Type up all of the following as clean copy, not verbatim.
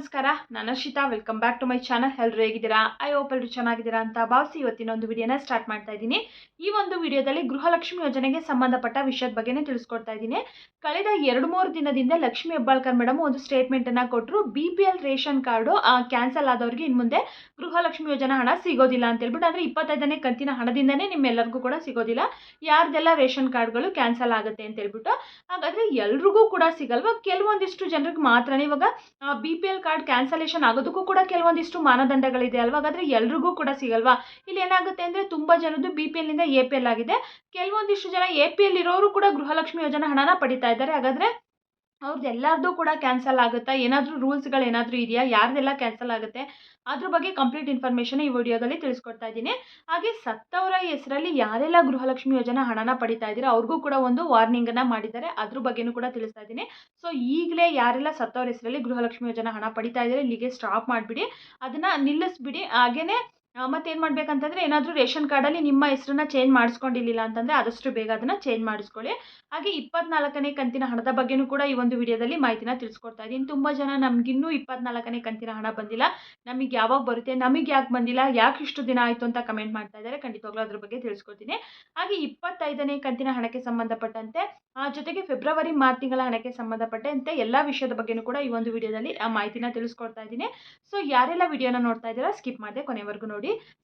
ನಮಸ್ಕಾರ, ನಾನು Arshita. Welcome back to my channel. ಎಲ್ಲರೂ ಹೇಗಿದ್ದೀರಾ? ಐ ಹೋಪ್ ಎಲ್ಲರೂ ಚೆನ್ನಾಗಿದ್ದೀರಾ ಅಂತ ಭಾವಿಸಿ ಇವತ್ತಿನ ಒಂದು ವಿಡಿಯೋನ ಸ್ಟಾರ್ಟ್ ಮಾಡ್ತಾ ಇದ್ದೀನಿ. ಈ ಒಂದು ವಿಡಿಯೋದಲ್ಲಿ ಗೃಹಲಕ್ಷ್ಮಿ ಯೋಜನೆಗೆ ಸಂಬಂಧಪಟ್ಟ ವಿಷಯದ ಬಗ್ಗೆನೇ ತಿಳಿಸ್ಕೊಡ್ತಾ ಇದ್ದೀನಿ. ಕಳೆದ 2-3 ದಿನದಿಂದ ಲಕ್ಷ್ಮಿ ಹೆಬ್ಬಾಳ್ಕರ್ ಮೇಡಮ್ ಒಂದು ಸ್ಟೇಟ್ಮೆಂಟ್ ಅನ್ನ ಕೊಟ್ಟರು. BPL ರೇಷನ್ ಕಾರ್ಡು ಕ್ಯಾನ್ಸಲ್ ಆದವರಿಗೆ ಇನ್ನು ಮುಂದೆ ಗೃಹಲಕ್ಷ್ಮಿ ಯೋಜನಾ ಹಣ ಸಿಗೋದಿಲ್ಲ ಅಂತ ಹೇಳ್ಬಿಟ್ಟು, ಅಂದರೆ 25ನೇ ಕಂತಿನ ಹಣದಿಂದನೇ ನಿಮ್ಮೆಲ್ಲರಿಗೂ ಕೂಡ ಸಿಗೋದಿಲ್ಲ, ಯಾರ್ದೆಲ್ಲ ರೇಷನ್ ಕಾರ್ಡ್ಗಳು ಕ್ಯಾನ್ಸಲ್ ಆಗುತ್ತೆ ಅಂತ ಹೇಳ್ಬಿಟ್ಟು. ಹಾಗಾದ್ರೆ ಎಲ್ರಿಗೂ ಕೂಡ ಸಿಗಲ್ವಾ? ಕೆಲವೊಂದಿಷ್ಟು ಜನರಿಗೆ ಮಾತ್ರನೇ. ಇವಾಗ BPL ಕಾರ್ಡ್ ಕ್ಯಾನ್ಸಲೇಷನ್ ಆಗೋದಕ್ಕೂ ಕೂಡ ಕೆಲವೊಂದಿಷ್ಟು ಮಾನದಂಡಗಳಿದೆ ಅಲ್ವಾ? ಹಾಗಾದ್ರೆ ಎಲ್ರಿಗೂ ಕೂಡ ಸಿಗಲ್ವಾ? ಇಲ್ಲಿ ಏನಾಗುತ್ತೆ ಅಂದರೆ ತುಂಬ ಜನದ್ದು BPL ನಿಂದ APL ಆಗಿದೆ. ಕೆಲವೊಂದಿಷ್ಟು ಜನ APL ಇರೋರು ಕೂಡ ಗೃಹಲಕ್ಷ್ಮಿ ಯೋಜನಾ ಹಣನ ಪಡಿತಾ ಇದ್ದಾರೆ. ಹಾಗಾದ್ರೆ ಅವ್ರದ್ದು ಎಲ್ಲರದ್ದು ಕೂಡ ಕ್ಯಾನ್ಸಲ್ ಆಗುತ್ತಾ? ಏನಾದರೂ ರೂಲ್ಸ್ಗಳು ಏನಾದರೂ ಇದೆಯಾ? ಯಾರ್ದೆಲ್ಲ ಕ್ಯಾನ್ಸಲ್ ಆಗುತ್ತೆ ಅದ್ರ ಬಗ್ಗೆ ಕಂಪ್ಲೀಟ್ ಇನ್ಫಾರ್ಮೇಷನ್ ಈ ವಿಡಿಯೋದಲ್ಲಿ ತಿಳಿಸ್ಕೊಡ್ತಾ ಇದ್ದೀನಿ. ಹಾಗೆ ಸತ್ತವರ ಹೆಸರಲ್ಲಿ ಯಾರೆಲ್ಲ ಗೃಹಲಕ್ಷ್ಮಿ ಯೋಜನಾ ಹಣನ ಪಡಿತಾ ಇದ್ದೀರಾ ಅವ್ರಿಗೂ ಕೂಡ ಒಂದು ವಾರ್ನಿಂಗನ್ನು ಮಾಡಿದ್ದಾರೆ, ಅದ್ರ ಬಗ್ಗೆನೂ ಕೂಡ ತಿಳಿಸ್ತಾ ಇದ್ದೀನಿ. ಸೊ ಈಗಲೇ ಯಾರೆಲ್ಲ ಸತ್ತವರ ಹೆಸರಲ್ಲಿ ಗೃಹಲಕ್ಷ್ಮಿ ಯೋಜನಾ ಹಣ ಪಡಿತಾ ಇದ್ದಾರೆ ಇಲ್ಲಿಗೆ ಸ್ಟಾಪ್ ಮಾಡಿಬಿಡಿ, ಅದನ್ನು ನಿಲ್ಲಿಸ್ಬಿಡಿ. ಹಾಗೇನೆ ಮತ್ತೇನು ಮಾಡಬೇಕಂತಂದರೆ, ಏನಾದರೂ ರೇಷನ್ ಕಾರ್ಡಲ್ಲಿ ನಿಮ್ಮ ಹೆಸರನ್ನ ಚೇಂಜ್ ಮಾಡಿಸ್ಕೊಂಡಿಲ್ಲ ಅಂತಂದರೆ ಆದಷ್ಟು ಬೇಗ ಅದನ್ನು ಚೇಂಜ್ ಮಾಡಿಸ್ಕೊಳ್ಳಿ. ಹಾಗೆ 24ನೇ ಕಂತಿನ ಹಣದ ಬಗ್ಗೆನೂ ಕೂಡ ಈ ಒಂದು ವಿಡಿಯೋದಲ್ಲಿ ಮಾಹಿತಿನ ತಿಳಿಸ್ಕೊಡ್ತಾ ಇದ್ದೀನಿ. ತುಂಬ ಜನ ನಮಗಿನ್ನೂ 24ನೇ ಕಂತಿನ ಹಣ ಬಂದಿಲ್ಲ, ನಮಗೆ ಯಾವಾಗ ಬರುತ್ತೆ, ನಮಗೆ ಯಾಕೆ ಬಂದಿಲ್ಲ, ಯಾಕೆ ಇಷ್ಟು ದಿನ ಆಯಿತು ಅಂತ ಕಮೆಂಟ್ ಮಾಡ್ತಾ ಇದ್ದಾರೆ. ಖಂಡಿತವಾಗ್ಲೂ ಅದ್ರ ಬಗ್ಗೆ ತಿಳಿಸ್ಕೊಡ್ತೀನಿ. ಹಾಗೆ 25ನೇ ಕಂತಿನ ಹಣಕ್ಕೆ ಸಂಬಂಧಪಟ್ಟಂತೆ, ಜೊತೆಗೆ ಫೆಬ್ರವರಿ ಮಾರ್ಚ್ ತಿಂಗಳ ಹಣಕ್ಕೆ ಸಂಬಂಧಪಟ್ಟಂತೆ ಎಲ್ಲ ವಿಷಯದ ಬಗ್ಗೆನೂ ಕೂಡ ಈ ಒಂದು ವಿಡಿಯೋದಲ್ಲಿ ಮಾಹಿತಿನ ತಿಳಿಸ್ಕೊಡ್ತಾ ಇದ್ದೀನಿ. ಸೊ ಯಾರೆಲ್ಲ ವಿಡಿಯೋನ ನೋಡ್ತಾ ಇದ್ದೀರಾ ಸ್ಕಿಪ್ ಮಾಡದೆ ಕೊನೆವರೆಗೂ ನೋಡಿ.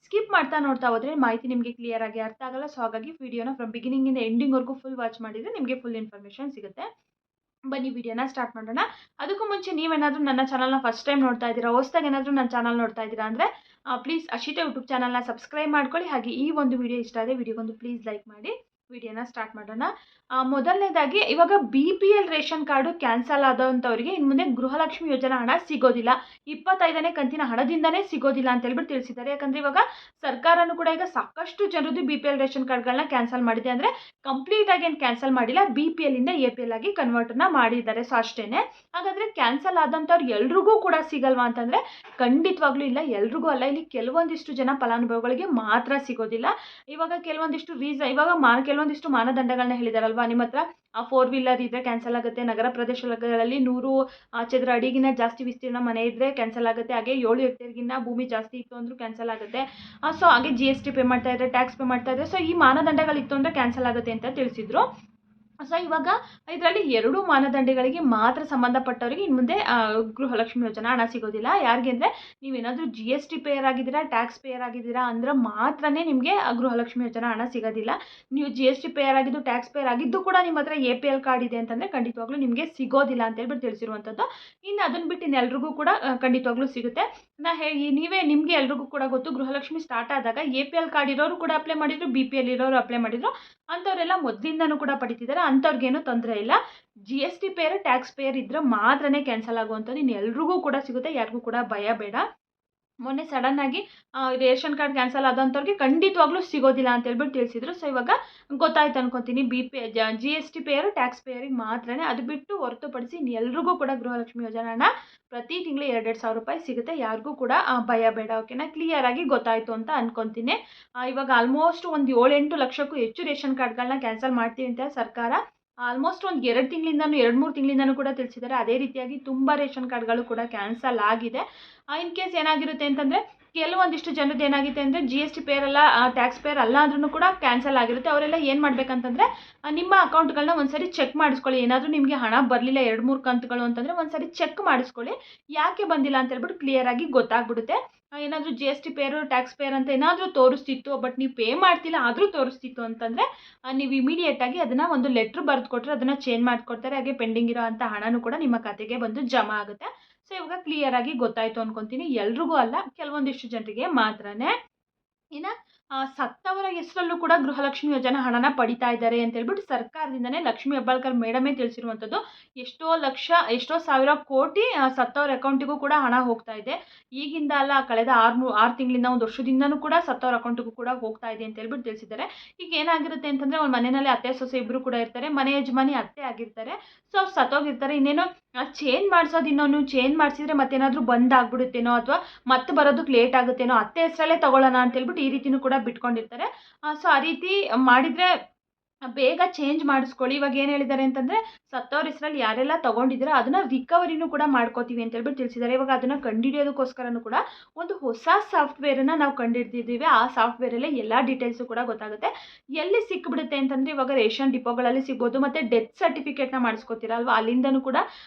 ಸ್ಕಿಪ್ ನೋಡ್ತಾ ಹೋದರೆ ಮಾಹಿತಿ ನಿಮಗೆ ಕ್ಲಿಯರ್ ಆಗಿ ಅರ್ಥ ಆಗಲ್ಲ. ಸೊ ಹಾಗಾಗಿ ವಿಡಿಯೋನ ಫ್ರಮ್ ಬಿಗಿನಿಂಗಿಂದ ಎಂಡಿಂಗ್ವರೆಗೂ ಫುಲ್ ವಾಚ್ ಮಾಡಿದರೆ ನಿಮಗೆ ಫುಲ್ ಇನ್ಫಾರ್ಮೇಷನ್ ಸಿಗುತ್ತೆ. ಬನ್ನಿ ವಿಡಿಯೋನ ಸ್ಟಾರ್ಟ್ ಮಾಡೋಣ. ಅದಕ್ಕೂ ಮುಂಚೆ ನೀವೇನಾದರೂ ನನ್ನ ಚಾನಲ್ನ ಫಸ್ಟ್ ಟೈಮ್ ನೋಡ್ತಾ ಇದ್ದೀರಾ, ಹೊಸದಾಗಿ ಏನಾದರೂ ನನ್ನ ಚಾನಲ್ ನೋಡ್ತಾ ಇದ್ದೀರಾ ಅಂದರೆ ಪ್ಲೀಸ್ ಅರ್ಷಿತಾ ಯೂಟ್ಯೂಬ್ ಚಾನಲ್ನ ಸಬ್ಸ್ಕ್ರೈಬ್ ಮಾಡ್ಕೊಳ್ಳಿ. ಹಾಗೆ ಈ ಒಂದು ವಿಡಿಯೋ ಇಷ್ಟ ಆದರೆ ವಿಡಿಯೋಗೊಂದು ಪ್ಲೀಸ್ ಲೈಕ್ ಮಾಡಿ. ವಿಡಿಯೋನ ಸ್ಟಾರ್ಟ್ ಮಾಡೋಣ. ಮೊದಲನೇದಾಗಿ, ಇವಾಗ BPL ರೇಷನ್ ಕಾರ್ಡು ಕ್ಯಾನ್ಸಲ್ ಆದಂಥವ್ರಿಗೆ ಇನ್ನು ಮುಂದೆ ಗೃಹಲಕ್ಷ್ಮಿ ಯೋಜನಾ ಹಣ ಸಿಗೋದಿಲ್ಲ, 25ನೇ ಕಂತಿನ ಹಣದಿಂದನೇ ಸಿಗೋದಿಲ್ಲ ಅಂತ ಹೇಳ್ಬಿಟ್ಟು ತಿಳಿಸಿದ್ದಾರೆ. ಯಾಕಂದರೆ ಇವಾಗ ಸರ್ಕಾರನೂ ಕೂಡ ಈಗ ಸಾಕಷ್ಟು ಜನರದ್ದು BPL ರೇಷನ್ ಕಾರ್ಡ್ಗಳನ್ನ ಕ್ಯಾನ್ಸಲ್ ಮಾಡಿದೆ. ಅಂದರೆ ಕಂಪ್ಲೀಟ್ ಆಗಿ ಏನು ಕ್ಯಾನ್ಸಲ್ ಮಾಡಿಲ್ಲ, BPL ಇಂದ APL ಆಗಿ ಕನ್ವರ್ಟರ್ನ ಮಾಡಿದ್ದಾರೆ. ಸೊ ಅಷ್ಟೇ. ಹಾಗಾದರೆ ಕ್ಯಾನ್ಸಲ್ ಆದಂಥವ್ರು ಎಲ್ರಿಗೂ ಕೂಡ ಸಿಗಲ್ವಾ ಅಂತಂದರೆ ಖಂಡಿತವಾಗ್ಲೂ ಇಲ್ಲ, ಎಲ್ರಿಗೂ ಅಲ್ಲ. ಇಲ್ಲಿ ಕೆಲವೊಂದಿಷ್ಟು ಜನ ಫಲಾನುಭವಿಗಳಿಗೆ ಮಾತ್ರ ಸಿಗೋದಿಲ್ಲ. ಇವಾಗ ಕೆಲವೊಂದಿಷ್ಟು ಇವಾಗ ಕೆಲವೊಂದಿಷ್ಟು ಮಾನದಂಡಗಳನ್ನ ಹೇಳಿದಾರಲ್ವಾ, ನಿಮ್ಮ ಹತ್ರ 4 ವೀಲರ್ ಇದ್ರೆ ಕ್ಯಾನ್ಸಲ್ ಆಗುತ್ತೆ, ನಗರ ಪ್ರದೇಶಗಳಲ್ಲಿ 100 ಚದರ ಅಡಿಗಿನ ಜಾಸ್ತಿ ವಿಸ್ತೀರ್ಣ ಮನೆ ಇದ್ರೆ ಕ್ಯಾನ್ಸಲ್ ಆಗುತ್ತೆ, ಹಾಗೆ 7 ಹೆಕ್ಟೇರ್ಗಿನ್ನ ಭೂಮಿ ಜಾಸ್ತಿ ಇತ್ತು ಅಂದ್ರೂ ಕ್ಯಾನ್ಸಲ್ ಆಗುತ್ತೆ. ಸೊ ಹಾಗೆ GST ಪೇ ಮಾಡ್ತಾ ಇದ್ರೆ, ಟ್ಯಾಕ್ಸ್ ಪೇ ಮಾಡ್ತಾ ಇದ್ರೆ, ಸೊ ಈ ಮಾನದಂಡಗಳಿತ್ತು ಅಂದರೆ ಕ್ಯಾನ್ಸಲ್ ಆಗುತ್ತೆ ಅಂತ ತಿಳಿಸಿದ್ರು. ಸೊ ಇವಾಗ ಇದರಲ್ಲಿ 2 ಮಾನದಂಡಗಳಿಗೆ ಮಾತ್ರ ಸಂಬಂಧಪಟ್ಟವರಿಗೆ ಇನ್ನು ಮುಂದೆ ಗೃಹಲಕ್ಷ್ಮಿ ಯೋಜನಾ ಹಣ ಸಿಗೋದಿಲ್ಲ. ಯಾರಿಗೆ ಅಂದರೆ, ನೀವೇನಾದರೂ GST ಪೇಯರ್ ಆಗಿದ್ದೀರಾ, ಟ್ಯಾಕ್ಸ್ ಪೇಯರ್ ಆಗಿದ್ದೀರಾ ಅಂದ್ರೆ ಮಾತ್ರನೇ ನಿಮಗೆ ಗೃಹಲಕ್ಷ್ಮಿ ಯೋಜನಾ ಹಣ ಸಿಗೋದಿಲ್ಲ. ನೀವು GST ಪೇಯರ್ ಆಗಿದ್ದು, ಟ್ಯಾಕ್ಸ್ ಪೇಯರ್ ಆಗಿದ್ದು ಕೂಡ ನಿಮ್ಮ ಹತ್ರ APL ಕಾರ್ಡ್ ಇದೆ ಅಂತಂದರೆ ಖಂಡಿತವಾಗ್ಲೂ ನಿಮಗೆ ಸಿಗೋದಿಲ್ಲ ಅಂತ ಹೇಳ್ಬಿಟ್ಟು ತಿಳಿಸಿರುವಂಥದ್ದು. ಇನ್ನು ಅದನ್ನು ಬಿಟ್ಟು ಇನ್ನೆಲ್ರಿಗೂ ಕೂಡ ಖಂಡಿತವಾಗ್ಲೂ ಸಿಗುತ್ತೆ. ನಿಮಗೆ ಎಲ್ರಿಗೂ ಕೂಡ ಗೊತ್ತು, ಗೃಹಲಕ್ಷ್ಮಿ ಸ್ಟಾರ್ಟ್ ಆದಾಗ APL ಕಾರ್ಡ್ ಇರೋರು ಕೂಡ ಅಪ್ಲೈ ಮಾಡಿದ್ರು, BPL ಇರೋರು ಅಪ್ಲೈ ಮಾಡಿದ್ರು, ಅಂಥವರೆಲ್ಲ ಮೊದಲಿಂದನೂ ಕೂಡ ಪಡಿತಿದ್ದಾರೆ, ಅಂಥವ್ರಿಗೇನು ತೊಂದರೆ ಇಲ್ಲ. GST ಪೇಯರ್, ಟ್ಯಾಕ್ಸ್ ಪೇಯರ್ ಇದ್ರೆ ಮಾತ್ರನೇ ಕ್ಯಾನ್ಸಲ್ ಆಗುವಂಥದ್ದು, ಇನ್ನು ಎಲ್ರಿಗೂ ಕೂಡ ಸಿಗುತ್ತೆ, ಯಾರಿಗೂ ಕೂಡ ಭಯ ಬೇಡ. ಮೊನ್ನೆ ಸಡನ್ನಾಗಿ ರೇಷನ್ ಕಾರ್ಡ್ ಕ್ಯಾನ್ಸಲ್ ಆದಂಥವ್ರಿಗೆ ಖಂಡಿತವಾಗ್ಲೂ ಸಿಗೋದಿಲ್ಲ ಅಂತ ಹೇಳ್ಬಿಟ್ಟು ತಿಳಿಸಿದ್ರು. ಸೊ ಇವಾಗ ಗೊತ್ತಾಯ್ತು ಅನ್ಕೊತೀನಿ, GST ಪೇಯರು, ಟ್ಯಾಕ್ಸ್ ಪೇಯರಿಗೆ ಮಾತ್ರನೇ, ಅದು ಬಿಟ್ಟು ಹೊರತುಪಡಿಸಿ ಇನ್ನು ಎಲ್ರಿಗೂ ಕೂಡ ಗೃಹಲಕ್ಷ್ಮಿ ಯೋಜನಾ ಹಣ ಪ್ರತಿ ತಿಂಗಳು 2,2 ಸಾವಿರ ರೂಪಾಯಿ ಸಿಗುತ್ತೆ. ಯಾರಿಗೂ ಕೂಡ ಭಯ ಬೇಡ. ಓಕೆನಾ? ಕ್ಲಿಯರ್ ಆಗಿ ಗೊತ್ತಾಯಿತು ಅಂತ ಅನ್ಕೊತೀನಿ. ಇವಾಗ ಆಲ್ಮೋಸ್ಟ್ ಒಂದು 7-8 ಲಕ್ಷಕ್ಕೂ ಹೆಚ್ಚು ರೇಷನ್ ಕಾರ್ಡ್ಗಳನ್ನ ಕ್ಯಾನ್ಸಲ್ ಮಾಡ್ತೀವಿ ಅಂತ ಸರ್ಕಾರ ಆಲ್ಮೋಸ್ಟ್ ಒಂದು 2 ತಿಂಗಳಿಂದನೂ 2-3 ತಿಂಗಳಿಂದನೂ ಕೂಡ ತಿಳಿಸಿದ್ದಾರೆ. ಅದೇ ರೀತಿಯಾಗಿ ತುಂಬ ರೇಷನ್ ಕಾರ್ಡ್ಗಳು ಕೂಡ ಕ್ಯಾನ್ಸಲ್ ಆಗಿದೆ. ಇನ್ ಕೇಸ್ ಏನಾಗಿರುತ್ತೆ ಅಂತಂದರೆ, ಕೆಲವೊಂದಿಷ್ಟು ಜನರದ್ದು ಏನಾಗಿದೆ ಅಂದರೆ GST ಪೇಯರ್ ಅಲ್ಲ, ಟ್ಯಾಕ್ಸ್ ಪೇಯರ್ ಅಲ್ಲ ಅಂದ್ರೂ ಕೂಡ ಕ್ಯಾನ್ಸಲ್ ಆಗಿರುತ್ತೆ. ಅವರೆಲ್ಲ ಏನು ಮಾಡಬೇಕಂತಂದರೆ, ನಿಮ್ಮ ಅಕೌಂಟ್ಗಳನ್ನ ಒಂದ್ಸರಿ ಚೆಕ್ ಮಾಡಿಸ್ಕೊಳ್ಳಿ. ಏನಾದರೂ ನಿಮಗೆ ಹಣ ಬರಲಿಲ್ಲ 2-3 ಕಂತುಗಳು ಅಂತಂದರೆ ಒಂದ್ಸರಿ ಚೆಕ್ ಮಾಡಿಸ್ಕೊಳ್ಳಿ, ಯಾಕೆ ಬಂದಿಲ್ಲ ಅಂತ ಹೇಳ್ಬಿಟ್ಟು ಕ್ಲಿಯರ್ ಆಗಿ ಗೊತ್ತಾಗ್ಬಿಡುತ್ತೆ. ಏನಾದರೂ GST ಪೇಯರು, ಟ್ಯಾಕ್ಸ್ ಪೇಯರ್ ಅಂತ ಏನಾದರೂ ತೋರಿಸ್ತಿತ್ತು, ಬಟ್ ನೀವು ಪೇ ಮಾಡ್ತಿಲ್ಲ ಆದರೂ ತೋರಿಸ್ತಿತ್ತು ಅಂತಂದರೆ ನೀವು ಇಮಿಡಿಯೇಟಾಗಿ ಅದನ್ನು ಒಂದು ಲೆಟ್ರ್ ಬರೆದು ಕೊಟ್ಟರೆ ಅದನ್ನು ಚೇಂಜ್ ಮಾಡಿಕೊಡ್ತಾರೆ. ಹಾಗೆ ಪೆಂಡಿಂಗ್ ಇರೋ ಅಂಥ ಹಣನೂ ಕೂಡ ನಿಮ್ಮ ಖಾತೆಗೆ ಬಂದು ಜಮಾ ಆಗುತ್ತೆ. ಸೊ ಇವಾಗ ಕ್ಲಿಯರ್ ಆಗಿ ಗೊತ್ತಾಯಿತು ಅನ್ಕೊತೀನಿ. ಎಲ್ರಿಗೂ ಅಲ್ಲ, ಕೆಲವೊಂದಿಷ್ಟು ಜನರಿಗೆ ಮಾತ್ರನೇ. ಇನ್ನು ಸತ್ತವರ ಹೆಸರಲ್ಲೂ ಕೂಡ ಗೃಹಲಕ್ಷ್ಮಿ ಯೋಜನಾ ಹಣನ ಪಡಿತಾ ಇದ್ದಾರೆ ಅಂತ ಹೇಳ್ಬಿಟ್ಟು ಸರ್ಕಾರದಿಂದನೇ ಲಕ್ಷ್ಮಿ ಹೆಬ್ಬಾಳ್ಕರ್ ಮೇಡಮೇ ತಿಳಿಸಿರುವಂಥದ್ದು. ಎಷ್ಟೋ ಸಾವಿರ ಕೋಟಿ ಸತ್ತವರ ಅಕೌಂಟಿಗೂ ಕೂಡ ಹಣ ಹೋಗ್ತಾ ಇದೆ. ಈಗಿಂದ ಅಲ್ಲ, ಕಳೆದ 6 ತಿಂಗಳಿಂದ, 1 ವರ್ಷದಿಂದನೂ ಕೂಡ ಸತ್ತವರ ಅಕೌಂಟಿಗೂ ಕೂಡ ಹೋಗ್ತಾ ಇದೆ ಅಂತ ಹೇಳ್ಬಿಟ್ಟು ತಿಳಿಸಿದ್ದಾರೆ. ಈಗ ಏನಾಗಿರುತ್ತೆ ಅಂತಂದರೆ, ಒಂದು ಮನೆಯಲ್ಲಿ ಅತ್ತೆ ಸೊಸೆ ಇಬ್ಬರು ಕೂಡ ಇರ್ತಾರೆ, ಮನೆ ಯಜಮಾನಿ ಅತ್ತೆ ಆಗಿರ್ತಾರೆ. ಸೊ ಅವ್ರು ಸತ್ತೋಗಿರ್ತಾರೆ. ಇನ್ನೇನೋ ಚೇಂಜ್ ಮಾಡಿಸೋದು, ಇನ್ನೊಂದು ಚೇಂಜ್ ಮಾಡಿಸಿದ್ರೆ ಮತ್ತೇನಾದರೂ ಬಂದಾಗ್ಬಿಡುತ್ತೇನೋ, ಅಥವಾ ಮತ್ತೆ ಬರೋದಕ್ಕೆ ಲೇಟ್ ಆಗುತ್ತೇನೋ, ಅತ್ತೆ ಹೆಸರಲ್ಲೇ ತಗೊಳ್ಳೋಣ ಅಂತ ಹೇಳ್ಬಿಟ್ಟು ಈ ರೀತಿನೂ ಕೂಡ ಬಿಟ್ಕೊಂಡಿರ್ತಾರೆ. ಸೊ ಆ ರೀತಿ ಮಾಡಿದರೆ ಬೇಗ ಚೇಂಜ್ ಮಾಡಿಸ್ಕೊಳ್ಳಿ. ಇವಾಗ ಏನು ಹೇಳಿದ್ದಾರೆ ಅಂತಂದರೆ, ಸತ್ತವ್ರ ಹೆಸರಲ್ಲಿ ಯಾರೆಲ್ಲ ತೊಗೊಂಡಿದ್ದೀರೋ ಅದನ್ನು ರಿಕವರಿನೂ ಕೂಡ ಮಾಡ್ಕೋತೀವಿ ಅಂತ ಹೇಳ್ಬಿಟ್ಟು ತಿಳಿಸಿದ್ದಾರೆ. ಇವಾಗ ಅದನ್ನು ಕಂಡುಹಿಡಿಯೋದಕ್ಕೋಸ್ಕರನೂ ಕೂಡ ಒಂದು ಹೊಸ ಸಾಫ್ಟ್ವೇರನ್ನು ನಾವು ಕಂಡುಹಿಡ್ದಿದ್ದೀವಿ. ಆ ಸಾಫ್ಟ್ವೇರಲ್ಲೇ ಎಲ್ಲ ಡೀಟೇಲ್ಸು ಕೂಡ ಗೊತ್ತಾಗುತ್ತೆ. ಎಲ್ಲಿ ಸಿಕ್ಬಿಡುತ್ತೆ ಅಂತಂದರೆ, ಇವಾಗ ರೇಷನ್ ಡಿಪೋಗಳಲ್ಲಿ ಸಿಗ್ಬೋದು. ಮತ್ತು ಡೆತ್ ಸರ್ಟಿಫಿಕೇಟ್ನ ಮಾಡಿಸ್ಕೋತೀರಲ್ವ, ಅಲ್ಲಿಂದನೂ ಕೂಡ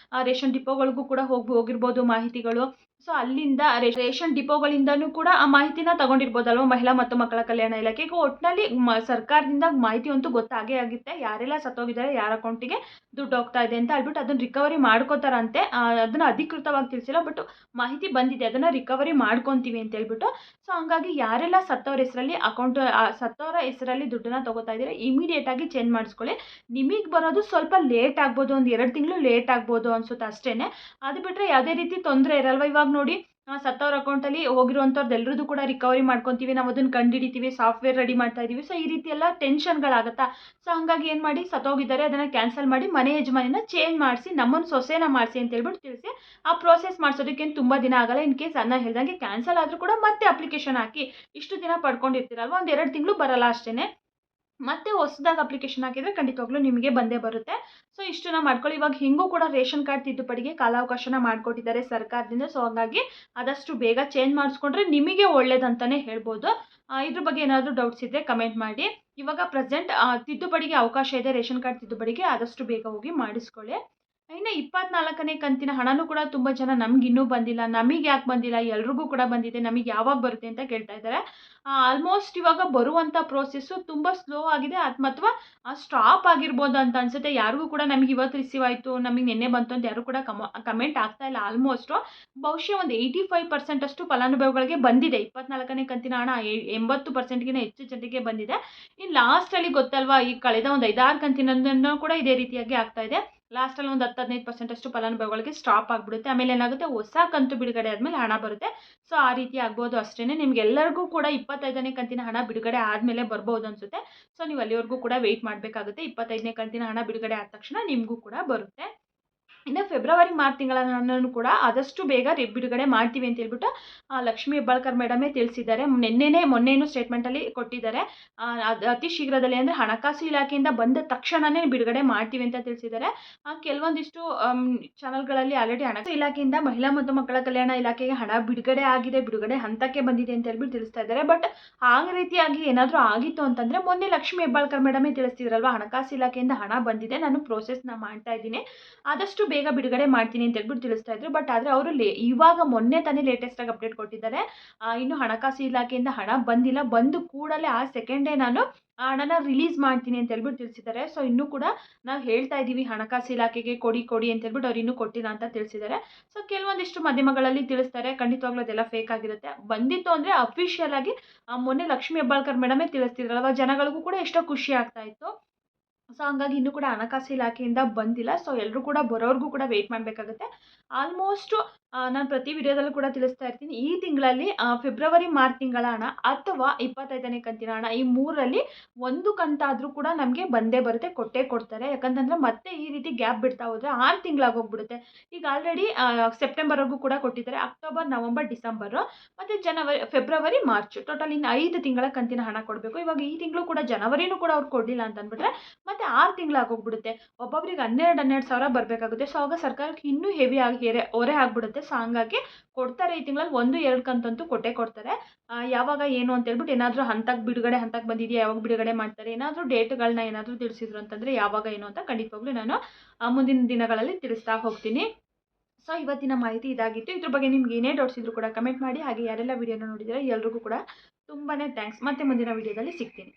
ರೇಷನ್ ಡಿಪೋಗಳಿಗೂ ಕೂಡ ಹೋಗಿರ್ಬೋದು ಮಾಹಿತಿಗಳು. ಸೊ ಅಲ್ಲಿಂದ ರೇಷನ್ ಡಿಪೋಗಳಿಂದನೂ ಕೂಡ ಆ ಮಾಹಿತಿನ ತಗೊಂಡಿರ್ಬೋದಲ್ವ ಮಹಿಳಾ ಮತ್ತು ಮಕ್ಕಳ ಕಲ್ಯಾಣ ಇಲಾಖೆ. ಈಗ ಒಟ್ಟಿನಲ್ಲಿ ಸರ್ಕಾರದಿಂದ ಮಾಹಿತಿ ಅಂತೂ ಗೊತ್ತಾಗೇ ಆಗುತ್ತೆ, ಯಾರೆಲ್ಲ ಸತ್ತೋಗಿದ್ದಾರೆ, ಯಾರ ಅಕೌಂಟಿಗೆ ದುಡ್ಡು ಹೋಗ್ತಾ ಇದೆ ಅಂತ ಹೇಳ್ಬಿಟ್ಟು ಅದನ್ನು ರಿಕವರಿ ಮಾಡ್ಕೋತಾರಂತೆ. ಅದನ್ನು ಅಧಿಕೃತವಾಗಿ ತಿಳಿಸಿಲ್ಲ, ಬಟ್ ಮಾಹಿತಿ ಬಂದಿದೆ, ಅದನ್ನು ರಿಕವರಿ ಮಾಡ್ಕೊತೀವಿ ಅಂತ ಹೇಳ್ಬಿಟ್ಟು. ಸೊ ಹಂಗಾಗಿ ಯಾರೆಲ್ಲ ಸತ್ತವ್ರ ಹೆಸರಲ್ಲಿ ಸತ್ತವರ ಹೆಸರಲ್ಲಿ ದುಡ್ಡನ್ನ ತಗೋತಾ ಇದ್ದೀರಾ, ಇಮಿಡಿಯೇಟಾಗಿ ಚೇಂಜ್ ಮಾಡಿಸ್ಕೊಳ್ಳಿ. ನಿಮಗೆ ಬರೋದು ಸ್ವಲ್ಪ ಲೇಟ್ ಆಗ್ಬೋದು, ಒಂದು 2 ತಿಂಗಳು ಲೇಟ್ ಆಗ್ಬೋದು ಅನ್ಸುತ್ತೆ ಅಷ್ಟೇ. ಅದು ಬಿಟ್ಟರೆ ಯಾವುದೇ ರೀತಿ ತೊಂದರೆ ಇರಲ್ವ. ಇವಾಗ ನೋಡಿ, ಸತ್ತವ್ರ ಅಕೌಂಟಲ್ಲಿ ಹೋಗಿರುವಂಥವ್ರದ್ದು ಎಲ್ಲರದ್ದು ಕೂಡ ರಿಕವರಿ ಮಾಡ್ಕೊತೀವಿ, ನಾವು ಅದನ್ನು ಕಂಡುಹಿಡಿತೀವಿ, ಸಾಫ್ಟ್ವೇರ್ ರೆಡಿ ಮಾಡ್ತಾ ಇದ್ದೀವಿ. ಸೊ ಈ ರೀತಿ ಎಲ್ಲ ಟೆನ್ಷನ್ಗಳಾಗುತ್ತಾ. ಸೊ ಹಂಗಾಗಿ ಏನು ಮಾಡಿ, ಸತ್ತೋಗಿದ್ದಾರೆ ಅದನ್ನು ಕ್ಯಾನ್ಸಲ್ ಮಾಡಿ ಮನೆ ಯಜಮಾನಿನ ಚೇಂಜ್ ಮಾಡಿಸಿ, ನಮ್ಮನ್ನು ಸೊಸೆನ ಮಾಡಿಸಿ ಅಂತ ಹೇಳ್ಬಿಟ್ಟು ತಿಳಿಸಿ. ಆ ಪ್ರೋಸೆಸ್ ಮಾಡಿಸೋದಕ್ಕೇನು ತುಂಬ ದಿನ ಆಗಲ್ಲ. ಇನ್ ಕೇಸ್ ಅನ್ನ ಹೇಳ್ದಂಗೆ ಕ್ಯಾನ್ಸಲ್ ಆದರೂ ಕೂಡ ಮತ್ತೆ ಅಪ್ಲಿಕೇಶನ್ ಹಾಕಿ ಇಷ್ಟು ದಿನ ಪಡ್ಕೊಂಡಿರ್ತೀರಲ್ವ, ಒಂದು 2 ತಿಂಗಳು ಬರಲ್ಲ ಅಷ್ಟೇ. ಮತ್ತೆ ಹೊಸದಾಗಿ ಅಪ್ಲಿಕೇಶನ್ ಹಾಕಿದರೆ ಖಂಡಿತವಾಗ್ಲೂ ನಿಮಗೆ ಬಂದೇ ಬರುತ್ತೆ. ಸೊ ಇಷ್ಟನ್ನ ಮಾಡ್ಕೊಳ್ಳಿ. ಇವಾಗ ಹಿಂಗೂ ಕೂಡ ರೇಷನ್ ಕಾರ್ಡ್ ತಿದ್ದುಪಡಿಗೆ ಕಾಲಾವಕಾಶನ ಮಾಡಿಕೊಟ್ಟಿದ್ದಾರೆ ಸರ್ಕಾರದಿಂದ. ಸೊ ಹಾಗಾಗಿ ಆದಷ್ಟು ಬೇಗ ಚೇಂಜ್ ಮಾಡಿಸ್ಕೊಂಡ್ರೆ ನಿಮಗೆ ಒಳ್ಳೇದಂತಲೇ ಹೇಳ್ಬೋದು. ಇದ್ರ ಬಗ್ಗೆ ಏನಾದರೂ ಡೌಟ್ಸ್ ಇದ್ದರೆ ಕಮೆಂಟ್ ಮಾಡಿ. ಇವಾಗ ಪ್ರೆಸೆಂಟ್ ತಿದ್ದುಪಡಿಗೆ ಅವಕಾಶ ಇದೆ, ರೇಷನ್ ಕಾರ್ಡ್ ತಿದ್ದುಪಡಿಗೆ ಆದಷ್ಟು ಬೇಗ ಹೋಗಿ ಮಾಡಿಸ್ಕೊಳ್ಳಿ. ಇನ್ನು 24ನೇ ಕಂತಿನ ಹಣನೂ ಕೂಡ ತುಂಬ ಜನ ನಮಗಿನ್ನೂ ಬಂದಿಲ್ಲ, ನಮಗೆ ಯಾಕೆ ಬಂದಿಲ್ಲ, ಎಲ್ರಿಗೂ ಕೂಡ ಬಂದಿದೆ, ನಮಗೆ ಯಾವಾಗ ಬರುತ್ತೆ ಅಂತ ಕೇಳ್ತಾ ಇದ್ದಾರೆ. ಆಲ್ಮೋಸ್ಟ್ ಇವಾಗ ಬರುವಂಥ ಪ್ರೋಸೆಸ್ಸು ತುಂಬ ಸ್ಲೋ ಆಗಿದೆ, ಅಥವಾ ಸ್ಟಾಪ್ ಆಗಿರ್ಬೋದು ಅಂತ ಅನಿಸುತ್ತೆ. ಯಾರಿಗೂ ಕೂಡ ನಮಗೆ ಇವತ್ತು ರಿಸೀವ್ ಆಯಿತು, ನಮಗೆ ನಿನ್ನೆ ಬಂತು ಅಂತ ಯಾರು ಕೂಡ ಕಮೆಂಟ್ ಆಗ್ತಾ ಇಲ್ಲ. ಆಲ್ಮೋಸ್ಟು ಬಹುಶಃ ಒಂದು 85% ಅಷ್ಟು ಫಲಾನುಭವಿಗಳಿಗೆ ಬಂದಿದೆ. 24ನೇ ಕಂತಿನ ಹಣ 80%ಗಿಂತ ಹೆಚ್ಚು ಜನರಿಗೆ ಬಂದಿದೆ. ಇನ್ನು ಲಾಸ್ಟಲ್ಲಿ ಗೊತ್ತಲ್ವಾ, ಈ ಕಳೆದ ಒಂದು 5-6 ಕಂತಿನಂದೂ ಕೂಡ ಇದೇ ರೀತಿಯಾಗಿ ಆಗ್ತಾ ಇದೆ. ಲಾಸ್ಟಲ್ಲಿ ಒಂದು 10-15% ಅಷ್ಟು ಫಲಾನುಭವಿಗಳಿಗೆ ಸ್ಟಾಪ್ ಆಗಿಬಿಡುತ್ತೆ. ಆಮೇಲೆ ಏನಾಗುತ್ತೆ, ಹೊಸ ಕಂತು ಬಿಡುಗಡೆ ಆದಮೇಲೆ ಹಣ ಬರುತ್ತೆ. ಸೊ ಆ ರೀತಿ ಆಗ್ಬೋದು ಅಷ್ಟೇ. ನಿಮಗೆಲ್ಲರಿಗೂ ಕೂಡ 25ನೇ ಕಂತಿನ ಹಣ ಬಿಡುಗಡೆ ಆದಮೇಲೆ ಬರ್ಬೋದು ಅನಿಸುತ್ತೆ. ಸೊ ನೀವು ಅಲ್ಲಿವರೆಗೂ ಕೂಡ ವೆಯ್ಟ್ ಮಾಡಬೇಕಾಗುತ್ತೆ. 25ನೇ ಕಂತಿನ ಹಣ ಬಿಡುಗಡೆ ಆದ ತಕ್ಷಣ ನಿಮಗೂ ಕೂಡ ಬರುತ್ತೆ. ಇನ್ನು ಫೆಬ್ರವರಿ ಮಾರ್ಚ್ ತಿಂಗಳ ಹಣನೂ ಕೂಡ ಆದಷ್ಟು ಬೇಗ ಬಿಡುಗಡೆ ಮಾಡ್ತೀವಿ ಅಂತ ಹೇಳ್ಬಿಟ್ಟು ಲಕ್ಷ್ಮೀ ಹೆಬ್ಬಾಳ್ಕರ್ ಮೇಡಮೇ ತಿಳಿಸಿದ್ದಾರೆ. ಮೊನ್ನೆನೂ ಸ್ಟೇಟ್ಮೆಂಟಲ್ಲಿ ಕೊಟ್ಟಿದ್ದಾರೆ. ಅತಿ ಶೀಘ್ರದಲ್ಲಿ ಅಂದರೆ ಹಣಕಾಸು ಇಲಾಖೆಯಿಂದ ಬಂದ ತಕ್ಷಣವೇ ಬಿಡುಗಡೆ ಮಾಡ್ತೀವಿ ಅಂತ ತಿಳಿಸಿದ್ದಾರೆ. ಕೆಲವೊಂದಿಷ್ಟು ಚಾನಲ್ಗಳಲ್ಲಿ ಆಲ್ರೆಡಿ ಹಣಕಾಸು ಇಲಾಖೆಯಿಂದ ಮಹಿಳಾ ಮತ್ತು ಮಕ್ಕಳ ಕಲ್ಯಾಣ ಇಲಾಖೆಗೆ ಹಣ ಬಿಡುಗಡೆ ಆಗಿದೆ, ಬಿಡುಗಡೆ ಹಂತಕ್ಕೆ ಬಂದಿದೆ ಅಂತ ಹೇಳ್ಬಿಟ್ಟು ತಿಳಿಸ್ತಾ ಇದ್ದಾರೆ. ಬಟ್ ಆ ರೀತಿಯಾಗಿ ಏನಾದರೂ ಆಗಿತ್ತು ಅಂತಂದರೆ, ಮೊನ್ನೆ ಲಕ್ಷ್ಮೀ ಹೆಬ್ಬಾಳ್ಕರ್ ಮೇಡಮೇ ತಿಳಿಸ್ತಿದ್ರಲ್ವ, ಹಣಕಾಸು ಇಲಾಖೆಯಿಂದ ಹಣ ಬಂದಿದೆ, ನಾನು ಪ್ರೋಸೆಸ್ನ ಮಾಡ್ತಾ ಇದ್ದೀನಿ, ಆದಷ್ಟು ಬೇಗ ಬಿಡುಗಡೆ ಮಾಡ್ತೀನಿ ಅಂತ ಹೇಳ್ಬಿಟ್ಟು ತಿಳಿಸ್ತಾ ಇದ್ರು. ಬಟ್ ಆದರೆ ಅವರು ಇವಾಗ ಮೊನ್ನೆ ತಾನೇ ಲೇಟೆಸ್ಟಾಗಿ ಅಪ್ಡೇಟ್ ಕೊಟ್ಟಿದ್ದಾರೆ. ಇನ್ನು ಹಣಕಾಸು ಇಲಾಖೆಯಿಂದ ಹಣ ಬಂದಿಲ್ಲ, ಬಂದು ಕೂಡಲೇ ಆ ಸೆಕೆಂಡೇ ನಾನು ಹಣನ ರಿಲೀಸ್ ಮಾಡ್ತೀನಿ ಅಂತ ಹೇಳ್ಬಿಟ್ಟು ತಿಳಿಸಿದ್ದಾರೆ. ಸೊ ಇನ್ನೂ ಕೂಡ ನಾವು ಹೇಳ್ತಾ ಇದ್ದೀವಿ ಹಣಕಾಸು ಇಲಾಖೆಗೆ ಕೊಡಿ ಅಂತ ಹೇಳ್ಬಿಟ್ಟು ಅವ್ರು ಇನ್ನೂ ಕೊಟ್ಟಿಲ್ಲ ಅಂತ ತಿಳಿಸಿದ್ದಾರೆ. ಸೊ ಕೆಲವೊಂದಿಷ್ಟು ಮಾಧ್ಯಮಗಳಲ್ಲಿ ತಿಳಿಸ್ತಾರೆ, ಖಂಡಿತವಾಗ್ಲೂ ಅದೆಲ್ಲ ಫೇಕ್ ಆಗಿರುತ್ತೆ. ಬಂದಿತ್ತು ಅಂದರೆ ಅಫಿಷಿಯಲ್ ಆಗಿ ಮೊನ್ನೆ ಲಕ್ಷ್ಮೀ ಹೆಬ್ಬಾಳ್ಕರ್ ಮೇಡಮೇ ತಿಳಿಸ್ತಿದ್ರಲ್ವ, ಜನಗಳಿಗೂ ಕೂಡ ಎಷ್ಟೋ ಖುಷಿ ಆಗ್ತಾ ಇತ್ತು. ಸೊ ಹಂಗಾಗಿ ಇನ್ನೂ ಕೂಡ ಹಣಕಾಸು ಇಲಾಖೆಯಿಂದ ಬಂದಿಲ್ಲ. ಸೊ ಎಲ್ಲರೂ ಕೂಡ ಬರೋರ್ಗೂ ಕೂಡ ವೆಯ್ಟ್ ಮಾಡಬೇಕಾಗುತ್ತೆ. ಆಲ್ಮೋಸ್ಟು ನಾನು ಪ್ರತಿ ವಿಡಿಯೋದಲ್ಲೂ ಕೂಡ ತಿಳಿಸ್ತಾ ಇರ್ತೀನಿ, ಈ ತಿಂಗಳಲ್ಲಿ ಫೆಬ್ರವರಿ ಮಾರ್ಚ್ ತಿಂಗಳ ಹಣ ಅಥವಾ 25ನೇ ಕಂತಿನ ಹಣ, ಈ 3ರಲ್ಲಿ ಒಂದು ಕಂತಾದರೂ ಕೂಡ ನಮಗೆ ಬಂದೇ ಬರುತ್ತೆ, ಕೊಟ್ಟೇ ಕೊಡ್ತಾರೆ. ಯಾಕಂತಂದರೆ ಮತ್ತೆ ಈ ರೀತಿ ಗ್ಯಾಪ್ ಬಿಡ್ತಾ ಹೋದರೆ 6 ತಿಂಗಳಾಗಿ ಹೋಗ್ಬಿಡುತ್ತೆ. ಈಗ ಆಲ್ರೆಡಿ ಸೆಪ್ಟೆಂಬರ್ವರೆಗೂ ಕೂಡ ಕೊಟ್ಟಿದ್ದಾರೆ, ಅಕ್ಟೋಬರ್, ನವಂಬರ್, ಡಿಸೆಂಬರು ಮತ್ತು ಫೆಬ್ರವರಿ, ಮಾರ್ಚ್, ಟೋಟಲ್ ಇನ್ನು 5 ತಿಂಗಳ ಕಂತಿನ ಹಣ ಕೊಡಬೇಕು. ಇವಾಗ ಈ ತಿಂಗಳು ಕೂಡ ಜನವರಿನೂ ಕೂಡ ಅವ್ರು ಕೊಡಲಿಲ್ಲ ಅಂತಂದ್ಬಿಟ್ರೆ ಮತ್ತೆ 6 ತಿಂಗಳಾಗಿ ಹೋಗ್ಬಿಡುತ್ತೆ. ಒಬ್ಬೊಬ್ಬರಿಗೆ 12 ಸಾವಿರ ಬರಬೇಕಾಗುತ್ತೆ. ಸೊ ಆಗ ಸರ್ಕಾರಕ್ಕೆ ಇನ್ನೂ ಹೆವಿ ಆಗಿ ಹೊರೆ ಆಗಿಬಿಡುತ್ತೆ. ಸೊ ಹಂಗಾಗಿ ಕೊಡ್ತಾರೆ, ಈ ತಿಂಗಳಲ್ಲಿ 1-2 ಕಂತಂತೂ ಕೊಟ್ಟೇ ಕೊಡ್ತಾರೆ. ಯಾವಾಗ ಏನು ಅಂತ ಹೇಳ್ಬಿಟ್ಟು ಏನಾದರೂ ಬಿಡುಗಡೆ ಹಂತಕ್ಕೆ ಬಂದಿದೆಯಾ, ಯಾವಾಗ ಬಿಡುಗಡೆ ಮಾಡ್ತಾರೆ, ಏನಾದರೂ ಡೇಟ್ಗಳನ್ನ ಏನಾದರೂ ತಿಳಿಸಿದ್ರು ಅಂತಂದರೆ ಯಾವಾಗ ಏನು ಅಂತ ಖಂಡಿತವಾಗ್ಲೂ ನಾನು ಮುಂದಿನ ದಿನಗಳಲ್ಲಿ ತಿಳಿಸ್ತಾ ಹೋಗ್ತೀನಿ. ಸೊ ಇವತ್ತಿನ ಮಾಹಿತಿ ಇದಾಗಿತ್ತು. ಇದ್ರ ಬಗ್ಗೆ ನಿಮ್ಗೆ ಏನೇ ಡೌಟ್ಸ್ ಇದ್ರೂ ಕೂಡ ಕಮೆಂಟ್ ಮಾಡಿ. ಹಾಗೆ ಯಾರೆಲ್ಲ ವಿಡಿಯೋನ ನೋಡಿದರೆ ಎಲ್ರಿಗೂ ಕೂಡ ತುಂಬಾ ಥ್ಯಾಂಕ್ಸ್. ಮತ್ತೆ ಮುಂದಿನ ವಿಡಿಯೋದಲ್ಲಿ ಸಿಗ್ತೀನಿ.